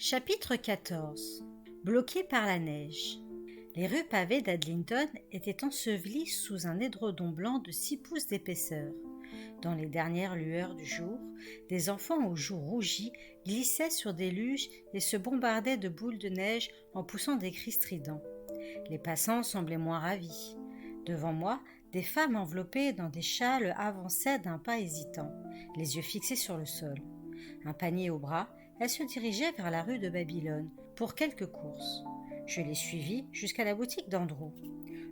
Chapitre 14. Bloqué par la neige. Les rues pavées d'Adlington étaient ensevelies sous un édredon blanc de 6 pouces d'épaisseur. Dans les dernières lueurs du jour, des enfants aux joues rougies glissaient sur des luges et se bombardaient de boules de neige en poussant des cris stridents. Les passants semblaient moins ravis. Devant moi, des femmes enveloppées dans des châles avançaient d'un pas hésitant, les yeux fixés sur le sol. Un panier au bras, elles se dirigeaient vers la rue de Babylone pour quelques courses. Je les suivis jusqu'à la boutique d'Andrew.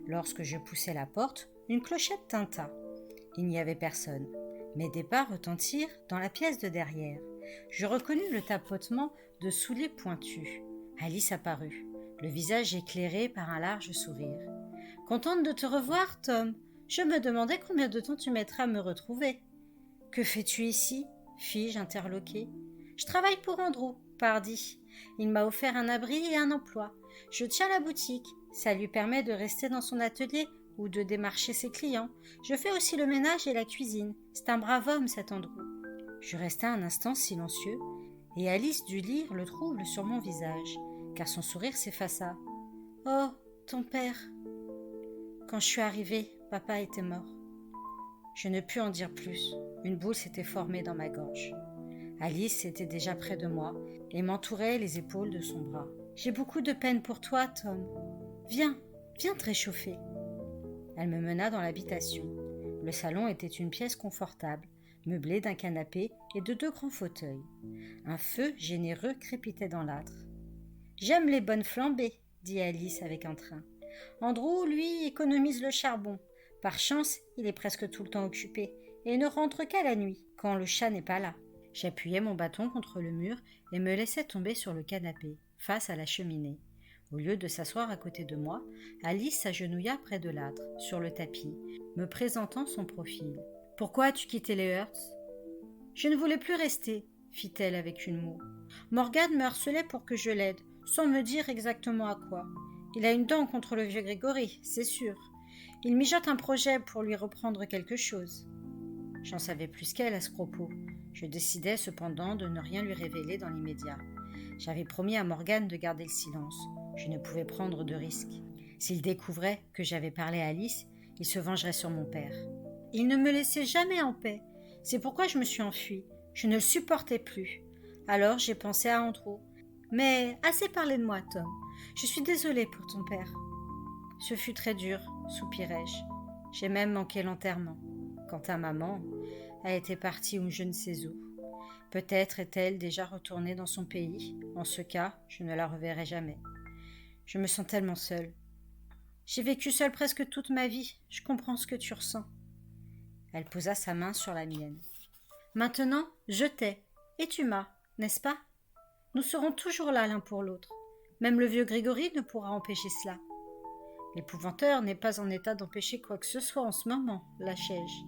Lorsque je poussai la porte, une clochette tinta. Il n'y avait personne, mais des pas retentirent dans la pièce de derrière. Je reconnus le tapotement de souliers pointus. Alice apparut, le visage éclairé par un large sourire. « Contente de te revoir, Tom. Je me demandais combien de temps tu mettrais à me retrouver. »« Que fais-tu ici ?» fis-je interloqué. « Je travaille pour Andrew, pardi. Il m'a offert un abri et un emploi. Je tiens la boutique. Ça lui permet de rester dans son atelier ou de démarcher ses clients. Je fais aussi le ménage et la cuisine. C'est un brave homme, cet Andrew. » Je restai un instant silencieux et Alice dut lire le trouble sur mon visage, car son sourire s'effaça. « Oh, ton père !» Quand je suis arrivée, papa était mort. Je ne pus en dire plus. Une boule s'était formée dans ma gorge. Alice était déjà près de moi et m'entourait les épaules de son bras. « J'ai beaucoup de peine pour toi, Tom. Viens te réchauffer. » Elle me mena dans l'habitation. Le salon était une pièce confortable, meublée d'un canapé et de 2 grands fauteuils. Un feu généreux crépitait dans l'âtre. « J'aime les bonnes flambées, » dit Alice avec entrain. « Andrew, lui, économise le charbon. Par chance, il est presque tout le temps occupé et ne rentre qu'à la nuit, quand le chat n'est pas là. » J'appuyais mon bâton contre le mur et me laissais tomber sur le canapé, face à la cheminée. Au lieu de s'asseoir à côté de moi, Alice s'agenouilla près de l'âtre, sur le tapis, me présentant son profil. « Pourquoi as-tu quitté les Hurts ?»« Je ne voulais plus rester, » fit-elle avec une moue. « Morgan me harcelait pour que je l'aide, sans me dire exactement à quoi. Il a une dent contre le vieux Grégory, c'est sûr. Il mijote un projet pour lui reprendre quelque chose. » J'en savais plus qu'elle à ce propos. Je décidai cependant de ne rien lui révéler dans l'immédiat. J'avais promis à Morgan de garder le silence. Je ne pouvais prendre de risques. S'il découvrait que j'avais parlé à Alice, il se vengerait sur mon père. Il ne me laissait jamais en paix. C'est pourquoi je me suis enfuie. Je ne le supportais plus. Alors j'ai pensé à Andrew. Mais assez parlé de moi, Tom. Je suis désolée pour ton père. Ce fut très dur, soupirai-je. J'ai même manqué l'enterrement. Quant à maman, elle était partie où je ne sais où. Peut-être est-elle déjà retournée dans son pays. En ce cas, je ne la reverrai jamais. Je me sens tellement seule. J'ai vécu seule presque toute ma vie. Je comprends ce que tu ressens. Elle posa sa main sur la mienne. Maintenant, je t'ai. Et tu m'as, n'est-ce pas? Nous serons toujours là l'un pour l'autre. Même le vieux Grégory ne pourra empêcher cela. L'épouvanteur n'est pas en état d'empêcher quoi que ce soit en ce moment, lâchai-je.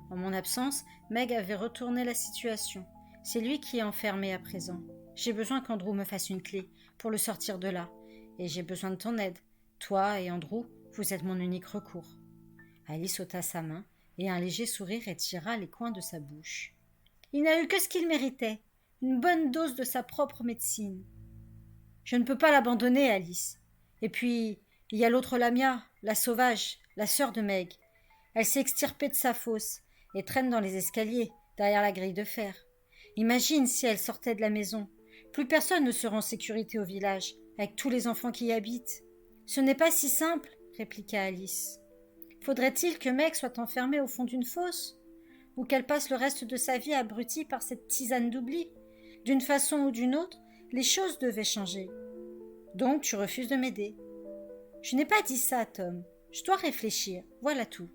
En mon absence, Meg avait retourné la situation. C'est lui qui est enfermé à présent. J'ai besoin qu'Andrew me fasse une clé pour le sortir de là. Et j'ai besoin de ton aide. Toi et Andrew, vous êtes mon unique recours. Alice ôta sa main et un léger sourire étira les coins de sa bouche. Il n'a eu que ce qu'il méritait. Une bonne dose de sa propre médecine. Je ne peux pas l'abandonner, Alice. Et puis, il y a l'autre Lamia, la sauvage, la sœur de Meg. Elle s'est extirpée de sa fosse et traîne dans les escaliers, derrière la grille de fer. Imagine si elle sortait de la maison. Plus personne ne sera en sécurité au village, avec tous les enfants qui y habitent. Ce n'est pas si simple, répliqua Alice. Faudrait-il que Meg soit enfermée au fond d'une fosse? Ou qu'elle passe le reste de sa vie abrutie par cette tisane d'oubli? D'une façon ou d'une autre, les choses devaient changer. Donc tu refuses de m'aider. Je n'ai pas dit ça, Tom. Je dois réfléchir, voilà tout.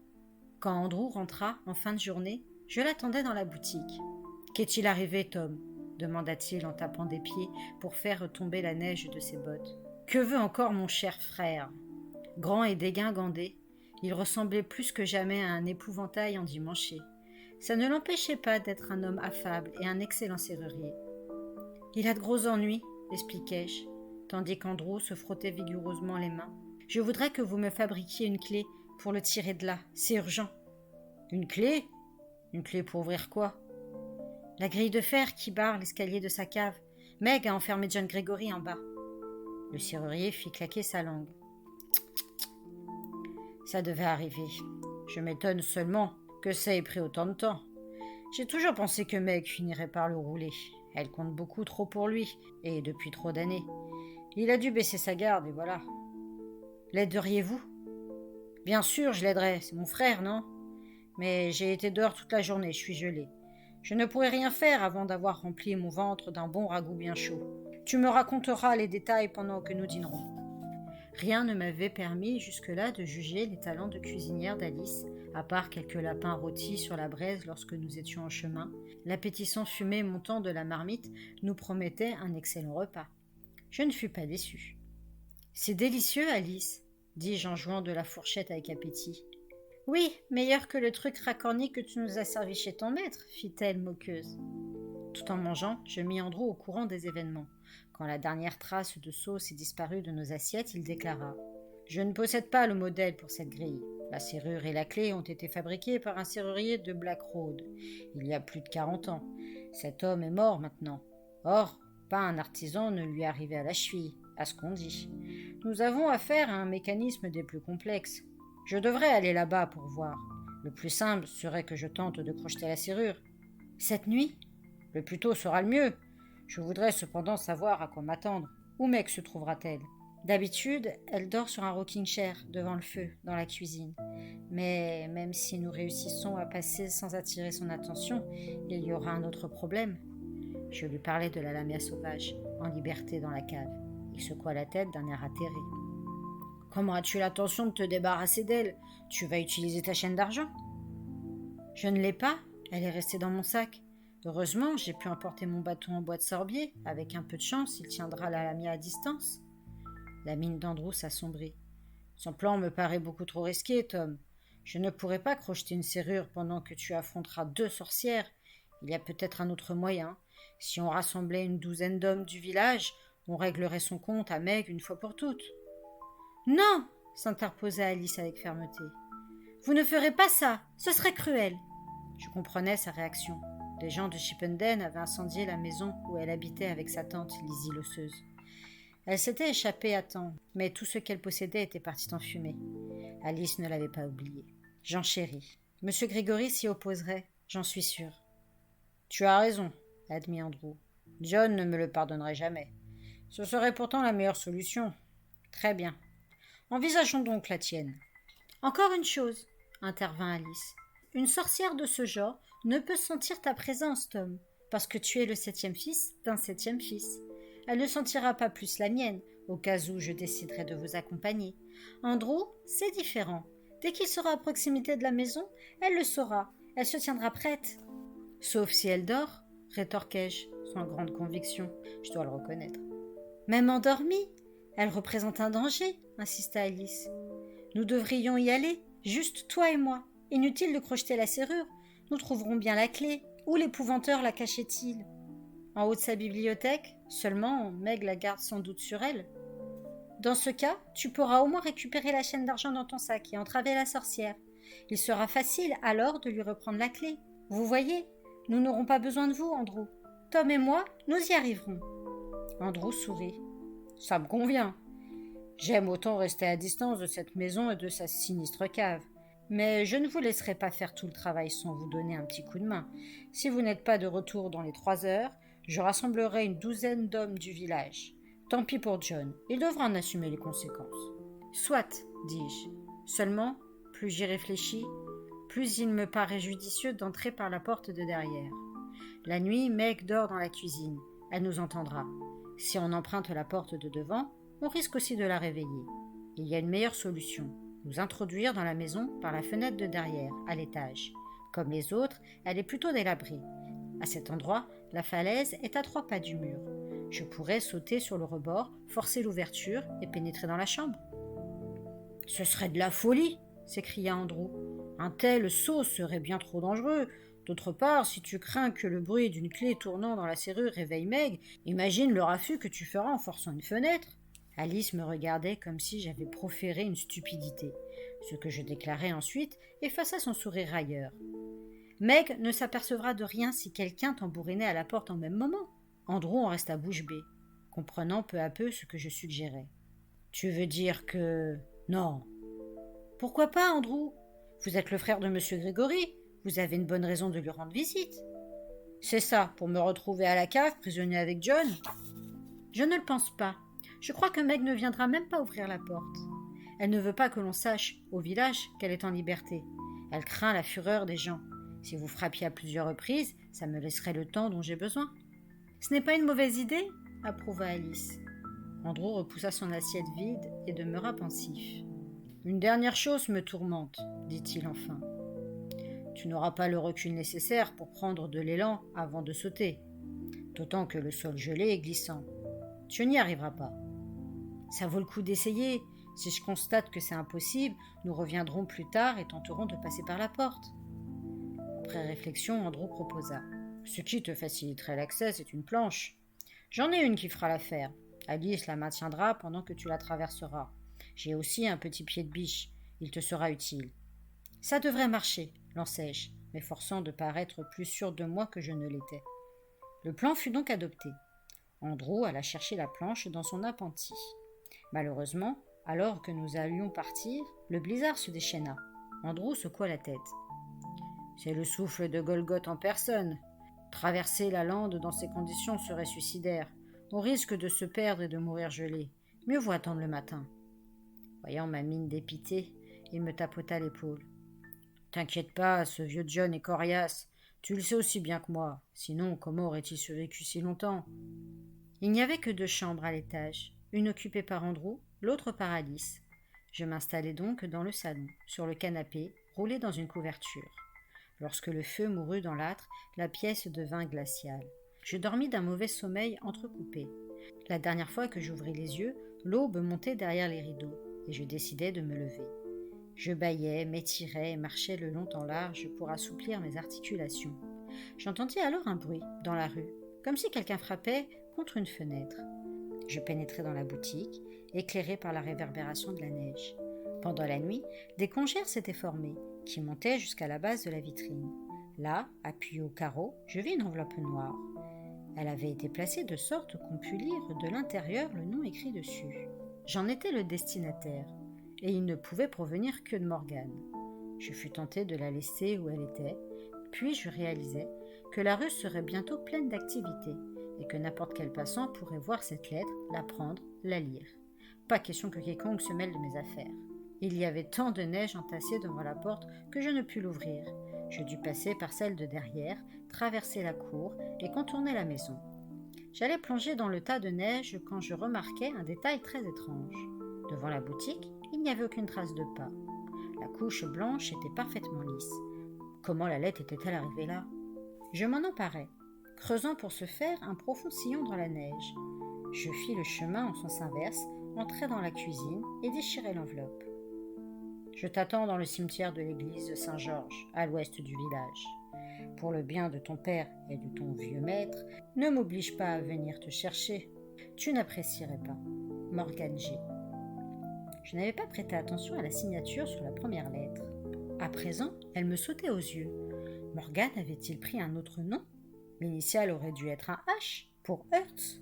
Quand Andrew rentra en fin de journée, je l'attendais dans la boutique. « Qu'est-il arrivé, Tom ?» demanda-t-il en tapant des pieds pour faire retomber la neige de ses bottes. « Que veut encore mon cher frère ?» Grand et dégingandé, il ressemblait plus que jamais à un épouvantail endimanché. Ça ne l'empêchait pas d'être un homme affable et un excellent serrurier. « Il a de gros ennuis, » expliquai-je, tandis qu'Andrew se frottait vigoureusement les mains. « Je voudrais que vous me fabriquiez une clé pour le tirer de là, c'est urgent. »« Une clé ? Une clé pour ouvrir quoi ?» La grille de fer qui barre l'escalier de sa cave. Meg a enfermé John Gregory en bas. Le serrurier fit claquer sa langue. Ça devait arriver. Je m'étonne seulement que ça ait pris autant de temps. J'ai toujours pensé que Meg finirait par le rouler. Elle compte beaucoup trop pour lui, et depuis trop d'années. Il a dû baisser sa garde, et voilà. L'aideriez-vous ? Bien sûr, je l'aiderai, c'est mon frère, non ? Mais j'ai été dehors toute la journée, je suis gelée. Je ne pourrai rien faire avant d'avoir rempli mon ventre d'un bon ragoût bien chaud. Tu me raconteras les détails pendant que nous dînerons. Rien ne m'avait permis jusque-là de juger les talents de cuisinière d'Alice, à part quelques lapins rôtis sur la braise lorsque nous étions en chemin. L'appétissant fumée montant de la marmite nous promettait un excellent repas. Je ne fus pas déçue. « C'est délicieux, Alice !» dis-je en jouant de la fourchette avec appétit. « Oui, meilleur que le truc racorni que tu nous as servi chez ton maître, fit-elle moqueuse. Tout en mangeant, je mis Andrew au courant des événements. Quand la dernière trace de sauce est disparue de nos assiettes, il déclara « Je ne possède pas le modèle pour cette grille. La serrure et la clé ont été fabriquées par un serrurier de Black Road, il y a plus de 40 ans. Cet homme est mort maintenant. Or, pas un artisan ne lui est arrivé à la cheville, à ce qu'on dit. Nous avons affaire à un mécanisme des plus complexes. Je devrais aller là-bas pour voir. Le plus simple serait que je tente de crocheter la serrure. Cette nuit ? Le plus tôt sera le mieux. Je voudrais cependant savoir à quoi m'attendre. Où Meg se trouvera-t-elle ? D'habitude, elle dort sur un rocking chair devant le feu, dans la cuisine. Mais même si nous réussissons à passer sans attirer son attention, il y aura un autre problème. Je lui parlais de la lamia sauvage, en liberté dans la cave. Il secoua la tête d'un air atterré. Comment as-tu l'intention de te débarrasser d'elle ? Tu vas utiliser ta chaîne d'argent ? Je ne l'ai pas, elle est restée dans mon sac. Heureusement, j'ai pu emporter mon bâton en bois de sorbier. Avec un peu de chance, il tiendra la lamia à distance. La mine d'Andrew s'assombrit. Son plan me paraît beaucoup trop risqué, Tom. Je ne pourrai pas crocheter une serrure pendant que tu affronteras 2 sorcières. Il y a peut-être un autre moyen. Si on rassemblait une douzaine d'hommes du village, on réglerait son compte à Meg une fois pour toutes. Non, s'interposa Alice avec fermeté. Vous ne ferez pas ça, ce serait cruel. Je comprenais sa réaction. Les gens de Chipenden avaient incendié la maison où elle habitait avec sa tante Lizzie l'osseuse. Elle s'était échappée à temps, mais tout ce qu'elle possédait était parti en fumée. Alice ne l'avait pas oublié. J'en chéris. Monsieur Gregory s'y opposerait, j'en suis sûre. Tu as raison, admit Andrew. John ne me le pardonnerait jamais. Ce serait pourtant la meilleure solution. Très bien. Envisageons donc la tienne. Encore une chose, intervint Alice. Une sorcière de ce genre ne peut sentir ta présence, Tom, parce que tu es le 7e fils d'un 7e fils. Elle ne sentira pas plus la mienne, au cas où je déciderais de vous accompagner. Andrew, c'est différent. Dès qu'il sera à proximité de la maison, elle le saura. Elle se tiendra prête. Sauf si elle dort, rétorquai-je, sans grande conviction. Je dois le reconnaître. Même endormie ? Elle représente un danger, insista Alice. Nous devrions y aller, juste toi et moi. Inutile de crocheter la serrure. Nous trouverons bien la clé. Où l'épouvanteur la cachait-il ? En haut de sa bibliothèque ? Seulement, Meg la garde sans doute sur elle. Dans ce cas, tu pourras au moins récupérer la chaîne d'argent dans ton sac et entraver la sorcière. Il sera facile alors de lui reprendre la clé. Vous voyez, nous n'aurons pas besoin de vous, Andrew. Tom et moi, nous y arriverons. Andrew sourit. Ça me convient. J'aime autant rester à distance de cette maison et de sa sinistre cave. Mais je ne vous laisserai pas faire tout le travail sans vous donner un petit coup de main. Si vous n'êtes pas de retour dans les 3 heures, je rassemblerai une douzaine d'hommes du village. Tant pis pour John, il devra en assumer les conséquences. Soit, dis-je. Seulement, plus j'y réfléchis, plus il me paraît judicieux d'entrer par la porte de derrière. La nuit, Meg dort dans la cuisine. Elle nous entendra. Si on emprunte la porte de devant, on risque aussi de la réveiller. Il y a une meilleure solution. Nous introduire dans la maison par la fenêtre de derrière, à l'étage. Comme les autres, elle est plutôt délabrée. À cet endroit, la falaise est à 3 pas du mur. Je pourrais sauter sur le rebord, forcer l'ouverture et pénétrer dans la chambre. « Ce serait de la folie !» s'écria Andrew. « Un tel saut serait bien trop dangereux. D'autre part, si tu crains que le bruit d'une clé tournant dans la serrure réveille Meg, imagine le raffut que tu feras en forçant une fenêtre. » Alice me regardait comme si j'avais proféré une stupidité, ce que je déclarai ensuite effaça son sourire railleur. Meg ne s'apercevra de rien si quelqu'un tambourinait à la porte en même moment. Andrew en resta bouche bée, comprenant peu à peu ce que je suggérais. Tu veux dire que... Non. Pourquoi pas, Andrew? Vous êtes le frère de monsieur Grégory. Vous avez une bonne raison de lui rendre visite. C'est ça, pour me retrouver à la cave, prisonnier avec John? Je ne le pense pas. Je crois que Meg ne viendra même pas ouvrir la porte. Elle ne veut pas que l'on sache, au village, qu'elle est en liberté. Elle craint la fureur des gens. Si vous frappiez à plusieurs reprises, ça me laisserait le temps dont j'ai besoin. Ce n'est pas une mauvaise idée, approuva Alice. Andrew repoussa son assiette vide et demeura pensif. Une dernière chose me tourmente, dit-il enfin. Tu n'auras pas le recul nécessaire pour prendre de l'élan avant de sauter, d'autant que le sol gelé est glissant. Tu n'y arriveras pas. Ça vaut le coup d'essayer. Si je constate que c'est impossible, nous reviendrons plus tard et tenterons de passer par la porte. Après réflexion, Andrew proposa. Ce qui te faciliterait l'accès, c'est une planche. J'en ai une qui fera l'affaire. Alice la maintiendra pendant que tu la traverseras. J'ai aussi un petit pied de biche. Il te sera utile. Ça devrait marcher, lançai-je, m'efforçant de paraître plus sûr de moi que je ne l'étais. Le plan fut donc adopté. Andrew alla chercher la planche dans son appentis. Malheureusement, alors que nous allions partir, le blizzard se déchaîna. Andrew secoua la tête. C'est le souffle de Golgoth en personne. Traverser la lande dans ces conditions serait suicidaire. On risque de se perdre et de mourir gelé. Mieux vaut attendre le matin. Voyant ma mine dépitée, il me tapota l'épaule. T'inquiète pas, ce vieux John est coriace. Tu le sais aussi bien que moi. Sinon, comment aurait-il survécu si longtemps? Il n'y avait que 2 chambres à l'étage, une occupée par Andrew, l'autre par Alice. Je m'installai donc dans le salon, sur le canapé, roulé dans une couverture. Lorsque le feu mourut dans l'âtre, la pièce devint glaciale. Je dormis d'un mauvais sommeil entrecoupé. La dernière fois que j'ouvris les yeux, l'aube montait derrière les rideaux, et je décidai de me lever. Je bâillais, m'étirais et marchais le long en large pour assouplir mes articulations. J'entendis alors un bruit, dans la rue, comme si quelqu'un frappait contre une fenêtre. Je pénétrai dans la boutique, éclairé par la réverbération de la neige. Pendant la nuit, des congères s'étaient formées, qui montaient jusqu'à la base de la vitrine. Là, appuyée au carreau, je vis une enveloppe noire. Elle avait été placée de sorte qu'on put lire de l'intérieur le nom écrit dessus. J'en étais le destinataire, et il ne pouvait provenir que de Morgane. Je fus tenté de la laisser où elle était, puis je réalisai que la rue serait bientôt pleine d'activité, et que n'importe quel passant pourrait voir cette lettre, la prendre, la lire. Pas question que quiconque se mêle de mes affaires. Il y avait tant de neige entassée devant la porte que je ne pus l'ouvrir. Je dus passer par celle de derrière, traverser la cour et contourner la maison. J'allais plonger dans le tas de neige quand je remarquai un détail très étrange. Devant la boutique, il n'y avait aucune trace de pas. La couche blanche était parfaitement lisse. Comment la lettre était-elle arrivée là? Je m'en emparai, creusant pour ce faire un profond sillon dans la neige. Je fis le chemin en sens inverse, entrai dans la cuisine et déchirai l'enveloppe. Je t'attends dans le cimetière de l'église de Saint-Georges, à l'ouest du village. Pour le bien de ton père et de ton vieux maître, ne m'oblige pas à venir te chercher. Tu n'apprécierais pas. Morgane G. Je n'avais pas prêté attention à la signature sur la première lettre. À présent, elle me sautait aux yeux. Morgane avait-il pris un autre nom? L'initiale aurait dû être un H, pour Hertz.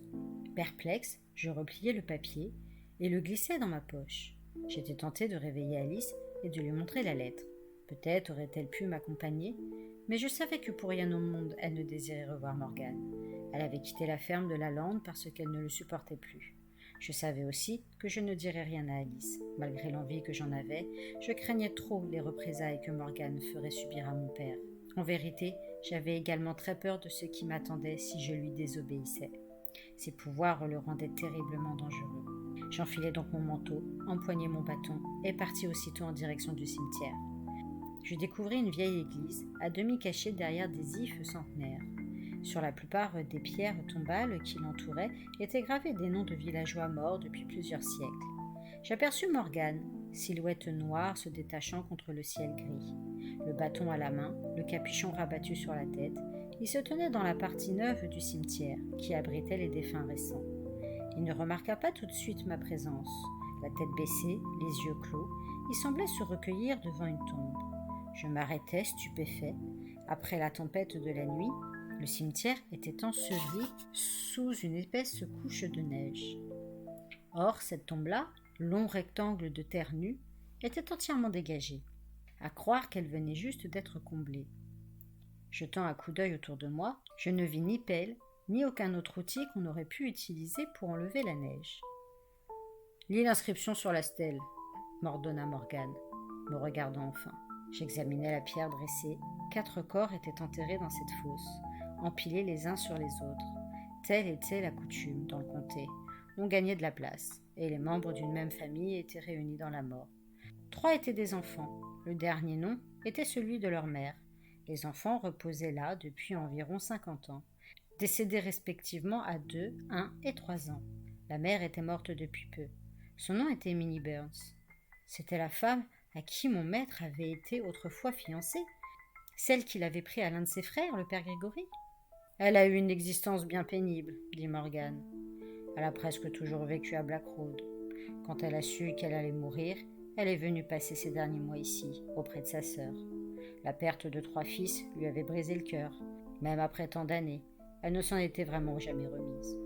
Perplexe, je repliai le papier et le glissai dans ma poche. J'étais tentée de réveiller Alice et de lui montrer la lettre. Peut-être aurait-elle pu m'accompagner, mais je savais que pour rien au monde elle ne désirait revoir Morgane. Elle avait quitté la ferme de la lande parce qu'elle ne le supportait plus. Je savais aussi que je ne dirais rien à Alice. Malgré l'envie que j'en avais, je craignais trop les représailles que Morgane ferait subir à mon père. En vérité, j'avais également très peur de ce qui m'attendait si je lui désobéissais. Ses pouvoirs le rendaient terriblement dangereux. J'enfilai donc mon manteau, empoignai mon bâton et partis aussitôt en direction du cimetière. Je découvris une vieille église, à demi cachée derrière des ifs centenaires. Sur la plupart des pierres tombales qui l'entouraient étaient gravés des noms de villageois morts depuis plusieurs siècles. J'aperçus Morgane, silhouette noire se détachant contre le ciel gris. Le bâton à la main, le capuchon rabattu sur la tête, il se tenait dans la partie neuve du cimetière, qui abritait les défunts récents. Il ne remarqua pas tout de suite ma présence. La tête baissée, les yeux clos, il semblait se recueillir devant une tombe. Je m'arrêtai stupéfait. Après la tempête de la nuit, Le cimetière était enseveli sous une épaisse couche de neige. Or, cette tombe-là, long rectangle de terre nue, était entièrement dégagée, à croire qu'elle venait juste d'être comblée. Jetant un coup d'œil autour de moi, je ne vis ni pelle, ni aucun autre outil qu'on aurait pu utiliser pour enlever la neige. « Lis l'inscription sur la stèle », m'ordonna Morgane, me regardant enfin. J'examinai la pierre dressée. 4 corps étaient enterrés dans cette fosse, empilés les uns sur les autres. Telle était la coutume dans le comté. On gagnait de la place, et les membres d'une même famille étaient réunis dans la mort. 3 étaient des enfants. Le dernier nom était celui de leur mère. Les enfants reposaient là depuis environ 50 ans, décédés respectivement à 2, 1 et 3 ans. La mère était morte depuis peu. Son nom était Minnie Burns. C'était la femme à qui mon maître avait été autrefois fiancé, celle qu'il avait pris à l'un de ses frères, le père Grégory. Elle a eu une existence bien pénible, dit Morgane. Elle a presque toujours vécu à Black Road. Quand elle a su qu'elle allait mourir, elle est venue passer ses derniers mois ici, auprès de sa sœur. La perte de 3 fils lui avait brisé le cœur. Même après tant d'années, elle ne s'en était vraiment jamais remise.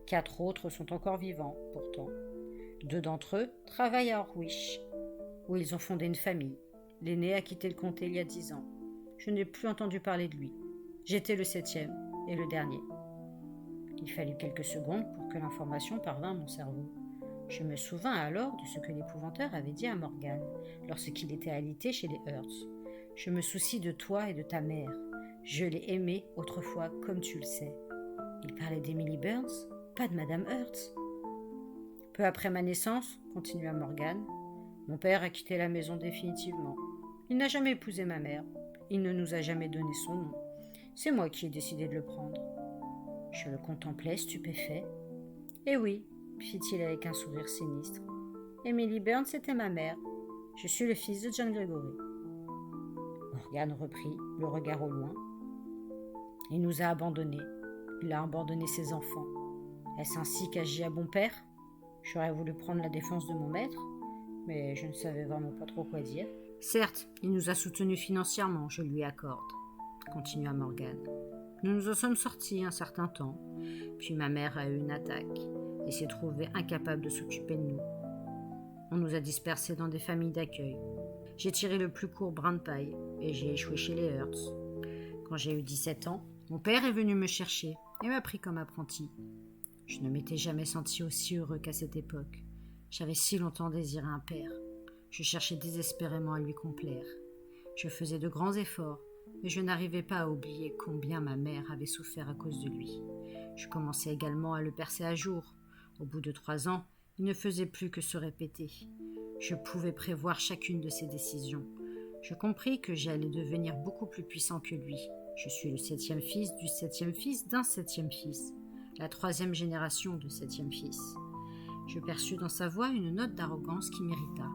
4 autres sont encore vivants, pourtant. 2 d'entre eux travaillent à Orwish, où ils ont fondé une famille. L'aîné a quitté le comté il y a 10 ans. Je n'ai plus entendu parler de lui. J'étais le 7e et le dernier. Il fallut quelques secondes pour que l'information parvint à mon cerveau. Je me souvins alors de ce que l'épouvanteur avait dit à Morgane lorsqu'il était alité chez les Hurts. Je me soucie de toi et de ta mère. Je l'ai aimée autrefois, comme tu le sais. Il parlait d'Emily Burns, pas de Madame Hurts. Peu après ma naissance, continua Morgane, mon père a quitté la maison définitivement. Il n'a jamais épousé ma mère. Il ne nous a jamais donné son nom. C'est moi qui ai décidé de le prendre. Je le contemplais, stupéfait. Eh oui, fit-il avec un sourire sinistre. Emily Burns était ma mère. Je suis le fils de John Gregory. Morgane reprit, le regard au loin. Il nous a abandonnés. Il a abandonné ses enfants. Est-ce ainsi qu'agit un bon père ? J'aurais voulu prendre la défense de mon maître, mais je ne savais vraiment pas trop quoi dire. Certes, il nous a soutenus financièrement, je lui accorde, continua Morgane. Nous nous en sommes sortis un certain temps, puis ma mère a eu une attaque et s'est trouvée incapable de s'occuper de nous. On nous a dispersés dans des familles d'accueil. J'ai tiré le plus court brin de paille et j'ai échoué chez les Hurts. Quand j'ai eu 17 ans, mon père est venu me chercher et m'a pris comme apprenti. Je ne m'étais jamais senti aussi heureux qu'à cette époque. J'avais si longtemps désiré un père. Je cherchais désespérément à lui complaire. Je faisais de grands efforts, mais je n'arrivais pas à oublier combien ma mère avait souffert à cause de lui. Je commençais également à le percer à jour. Au bout de 3 ans, il ne faisait plus que se répéter. Je pouvais prévoir chacune de ses décisions. Je compris que j'allais devenir beaucoup plus puissant que lui. Je suis le 7e fils du 7e fils d'un 7e fils. La 3e génération de 7e fils. Je perçus dans sa voix une note d'arrogance qui m'irrita.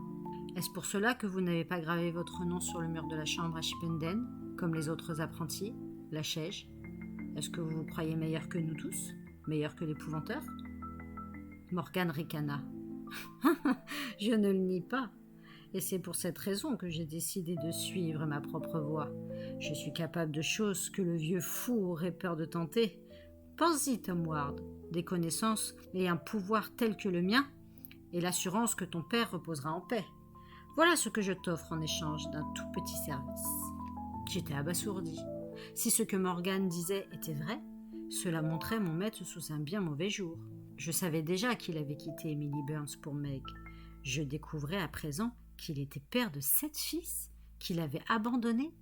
Est-ce pour cela que vous n'avez pas gravé votre nom sur le mur de la chambre à Chipenden, comme les autres apprentis, lâchai-je ? Est-ce que vous vous croyez meilleur que nous tous ? Meilleur que l'épouvanteur ? Morgane ricana. Je ne le nie pas. Et c'est pour cette raison que j'ai décidé de suivre ma propre voie. Je suis capable de choses que le vieux fou aurait peur de tenter. Pense-y, Tom Ward, des connaissances et un pouvoir tel que le mien, et l'assurance que ton père reposera en paix. Voilà ce que je t'offre en échange d'un tout petit service. J'étais abasourdi. Si ce que Morgane disait était vrai, cela montrait mon maître sous un bien mauvais jour. Je savais déjà qu'il avait quitté Emily Burns pour Meg. Je découvrais à présent qu'il était père de 7 fils, qu'il avait abandonné.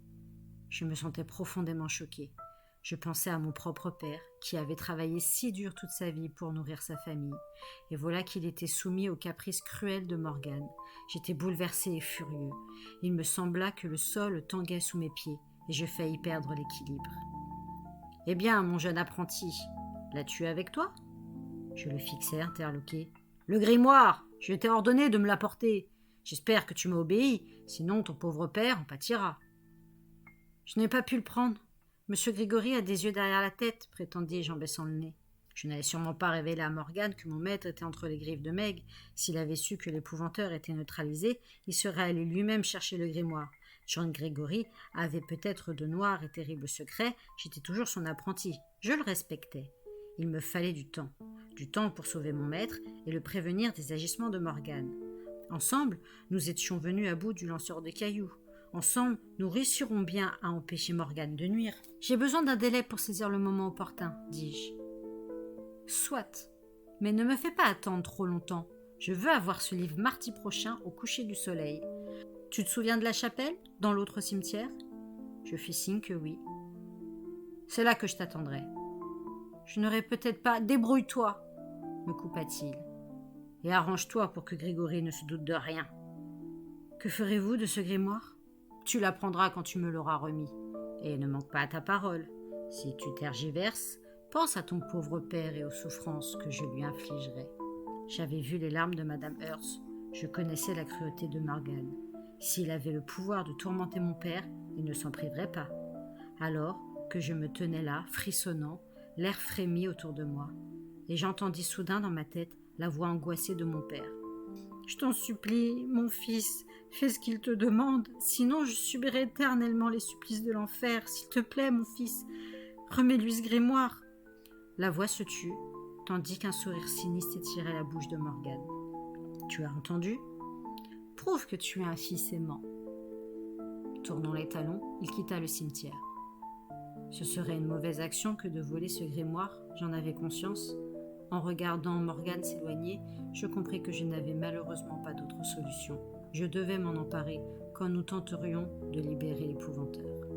Je me sentais profondément choquée. Je pensais à mon propre père, qui avait travaillé si dur toute sa vie pour nourrir sa famille. Et voilà qu'il était soumis aux caprices cruels de Morgane. J'étais bouleversée et furieux. Il me sembla que le sol tanguait sous mes pieds, et je faillis perdre l'équilibre. « Eh bien, mon jeune apprenti, l'as-tu avec toi ?» Je le fixai interloqué. « Le grimoire ! Je t'ai ordonné de me l'apporter. J'espère que tu m'as obéi, sinon ton pauvre père en pâtira. » Je n'ai pas pu le prendre. Monsieur Grégory a des yeux derrière la tête, prétendis-je en baissant le nez. Je n'allais sûrement pas révéler à Morgane que mon maître était entre les griffes de Meg. S'il avait su que l'épouvanteur était neutralisé, il serait allé lui-même chercher le grimoire. Jean Grégory avait peut-être de noirs et terribles secrets, j'étais toujours son apprenti. Je le respectais. Il me fallait du temps pour sauver mon maître et le prévenir des agissements de Morgane. Ensemble, nous étions venus à bout du lanceur de cailloux. Ensemble, nous réussirons bien à empêcher Morgane de nuire. J'ai besoin d'un délai pour saisir le moment opportun, dis-je. Soit, mais ne me fais pas attendre trop longtemps. Je veux avoir ce livre mardi prochain au coucher du soleil. Tu te souviens de la chapelle, dans l'autre cimetière ? Je fis signe que oui. C'est là que je t'attendrai. Je n'aurai peut-être pas... Débrouille-toi, me coupa-t-il. Et arrange-toi pour que Grégory ne se doute de rien. Que ferez-vous de ce grimoire ? Tu l'apprendras quand tu me l'auras remis. Et ne manque pas à ta parole. Si tu tergiverses, pense à ton pauvre père et aux souffrances que je lui infligerai. J'avais vu les larmes de Madame Hearst. Je connaissais la cruauté de Morgane. S'il avait le pouvoir de tourmenter mon père, il ne s'en priverait pas. Alors que je me tenais là, frissonnant, l'air frémit autour de moi. Et j'entendis soudain dans ma tête la voix angoissée de mon père. « Je t'en supplie, mon fils, fais ce qu'il te demande, sinon je subirai éternellement les supplices de l'enfer. S'il te plaît, mon fils, remets-lui ce grimoire. » La voix se tut, tandis qu'un sourire sinistre étirait la bouche de Morgane. « Tu as entendu ? Prouve que tu es un fils aimant. » Tournant les talons, il quitta le cimetière. Ce serait une mauvaise action que de voler ce grimoire, j'en avais conscience. En regardant Morgane s'éloigner, je compris que je n'avais malheureusement pas d'autre solution. Je devais m'en emparer quand nous tenterions de libérer l'épouvanteur.